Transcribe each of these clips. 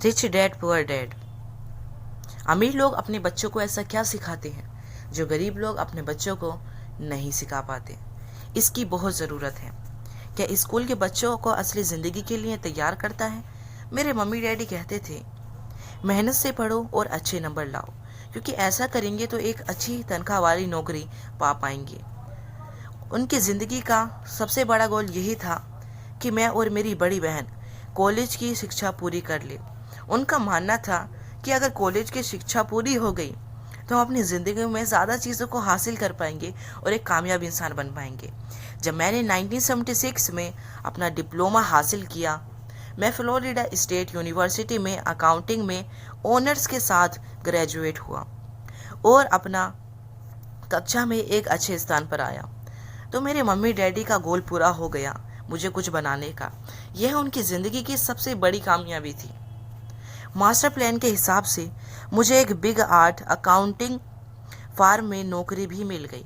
Rich dad poor dad. अमीर लोग अपने बच्चों को ऐसा क्या सिखाते हैं जो गरीब लोग अपने बच्चों को नहीं सिखा पाते। इसकी बहुत ज़रूरत है। क्या स्कूल के बच्चों को असली ज़िंदगी के लिए तैयार करता है? मेरे मम्मी डैडी कहते थे, मेहनत से पढ़ो और अच्छे नंबर लाओ, क्योंकि ऐसा करेंगे तो एक अच्छी तनख्वाह वाली नौकरी पा पाएंगे। उनकी ज़िंदगी का सबसे बड़ा गोल यही था कि मैं और मेरी बड़ी बहन कॉलेज की शिक्षा पूरी कर ले। उनका मानना था कि अगर कॉलेज की शिक्षा पूरी हो गई तो हम अपनी ज़िंदगी में ज़्यादा चीज़ों को हासिल कर पाएंगे और एक कामयाब इंसान बन पाएंगे। जब मैंने 1976 में अपना डिप्लोमा हासिल किया, मैं फ्लोरिडा स्टेट यूनिवर्सिटी में अकाउंटिंग में ऑनर्स के साथ ग्रेजुएट हुआ और अपना कक्षा में एक अच्छे स्थान पर आया। तो मेरे मम्मी डैडी का गोल पूरा हो गया, मुझे कुछ बनाने का। यह उनकी ज़िंदगी की सबसे बड़ी कामयाबी थी। मास्टर प्लान के हिसाब से मुझे एक बिग आर्ट अकाउंटिंग फार्म में नौकरी भी मिल गई।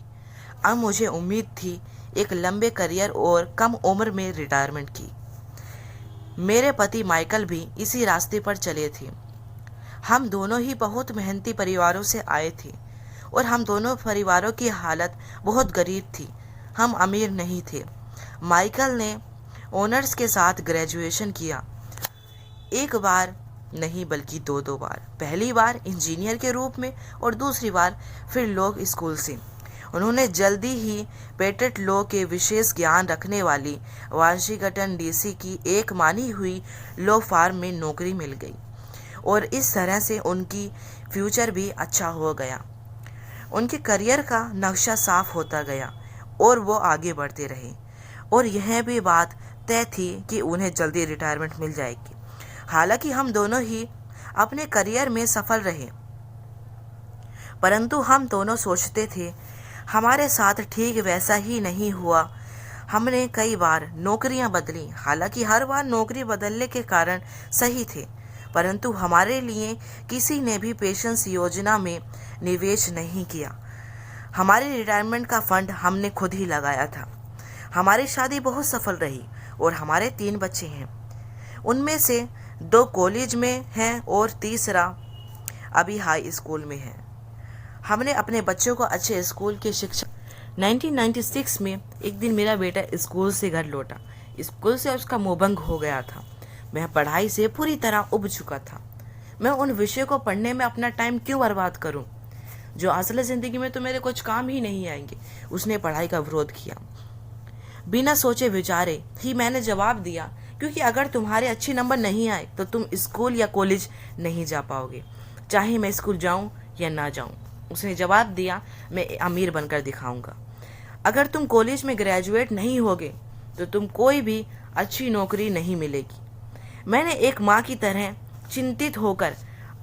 अब मुझे उम्मीद थी एक लंबे करियर और कम उम्र में रिटायरमेंट की। मेरे पति माइकल भी इसी रास्ते पर चले थे। हम दोनों ही बहुत मेहनती परिवारों से आए थे और हम दोनों परिवारों की हालत बहुत गरीब थी। हम अमीर नहीं थे। माइकल ने ऑनर्स के साथ ग्रेजुएशन किया, एक बार नहीं बल्कि दो बार। पहली बार इंजीनियर के रूप में और दूसरी बार फिर लॉ स्कूल से। उन्होंने जल्दी ही पेटेंट लॉ के विशेष ज्ञान रखने वाली वाशिंगटन डीसी की एक मानी हुई लॉ फार्म में नौकरी मिल गई और इस तरह से उनकी फ्यूचर भी अच्छा हो गया। उनके करियर का नक्शा साफ होता गया और वो आगे बढ़ते रहे और यह भी बात तय थी कि उन्हें जल्दी रिटायरमेंट मिल जाएगी। हालांकि हम दोनों ही अपने करियर में सफल रहे, परंतु हम दोनों सोचते थे हमारे साथ ठीक वैसा ही नहीं हुआ। हमने कई बार नौकरियां बदली, हालांकि हर बार नौकरी बदलने के कारण सही थे, परंतु हमारे लिए किसी ने भी पेंशन योजना में निवेश नहीं किया। हमारी रिटायरमेंट का फंड हमने खुद ही लगाया था। हमारी शादी बहुत सफल रही और हमारे 3 बच्चे हैं। उनमें से 2 कॉलेज में हैं और तीसरा अभी हाई स्कूल में है। हमने अपने बच्चों को अच्छे स्कूल की शिक्षा 1996 में एक दिन मेरा बेटा स्कूल से घर लौटा। स्कूल से उसका मोहभंग हो गया था। मैं पढ़ाई से पूरी तरह उब चुका था। मैं उन विषयों को पढ़ने में अपना टाइम क्यों बर्बाद करूं, जो असल ज़िंदगी में तो मेरे कुछ काम ही नहीं आएंगे। उसने पढ़ाई का विरोध किया। बिना सोचे विचारे ही मैंने जवाब दिया, क्योंकि अगर तुम्हारे अच्छे नंबर नहीं आए तो तुम स्कूल या कॉलेज नहीं जा पाओगे, चाहे मैं स्कूल जाऊं या ना जाऊं। उसने जवाब दिया, मैं अमीर बनकर दिखाऊंगा। अगर तुम कॉलेज में ग्रेजुएट नहीं होगे तो तुम कोई भी अच्छी नौकरी नहीं मिलेगी। मैंने एक माँ की तरह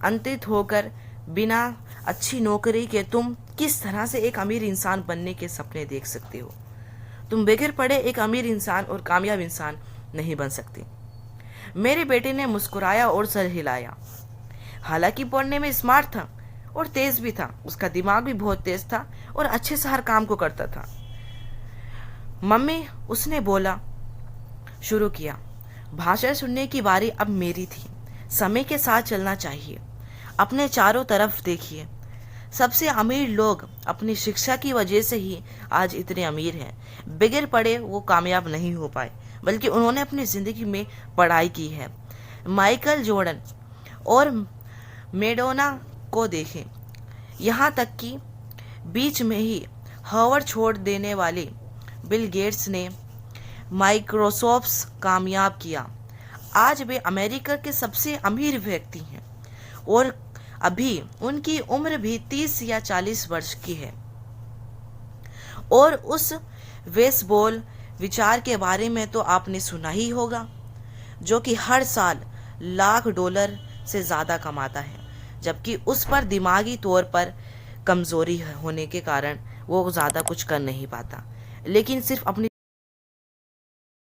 अंतित होकर बिना अच्छी नौकरी के तुम किस तरह से एक अमीर इंसान बनने के सपने देख सकते हो। तुम बगैर पढ़े एक अमीर इंसान और कामयाब इंसान नहीं बन सकते। मेरे बेटे ने मुस्कुराया और सर हिलाया। हालांकि पढ़ने में स्मार्ट था और तेज भी था, उसका दिमाग भी बहुत तेज था और अच्छे से हर काम को करता था। मम्मी, उसने बोला शुरू किया, भाषण सुनने की बारी अब मेरी थी। समय के साथ चलना चाहिए। अपने चारों तरफ देखिए। सबसे अमीर लोग अपनी शिक्षा की वजह से ही आज इतने अमीर हैं। बगैर पढ़े वो कामयाब नहीं हो पाए, बल्कि उन्होंने अपनी ज़िंदगी में पढ़ाई की है। माइकल जॉर्डन और मैडोना को देखें, यहाँ तक कि बीच में ही हार्वर्ड छोड़ देने वाले बिल गेट्स ने माइक्रोसॉफ्ट कामयाब किया। आज वे अमेरिका के सबसे अमीर व्यक्ति हैं और अभी उनकी उम्र भी 30 या 40 वर्ष की है। और उस बेसबॉल विचार के बारे में तो आपने सुना ही होगा, जो कि हर साल $1,00,000 से ज़्यादा कमाता है, जबकि उस पर दिमागी तौर पर कमज़ोरी होने के कारण वो ज़्यादा कुछ कर नहीं पाता, लेकिन सिर्फ अपनी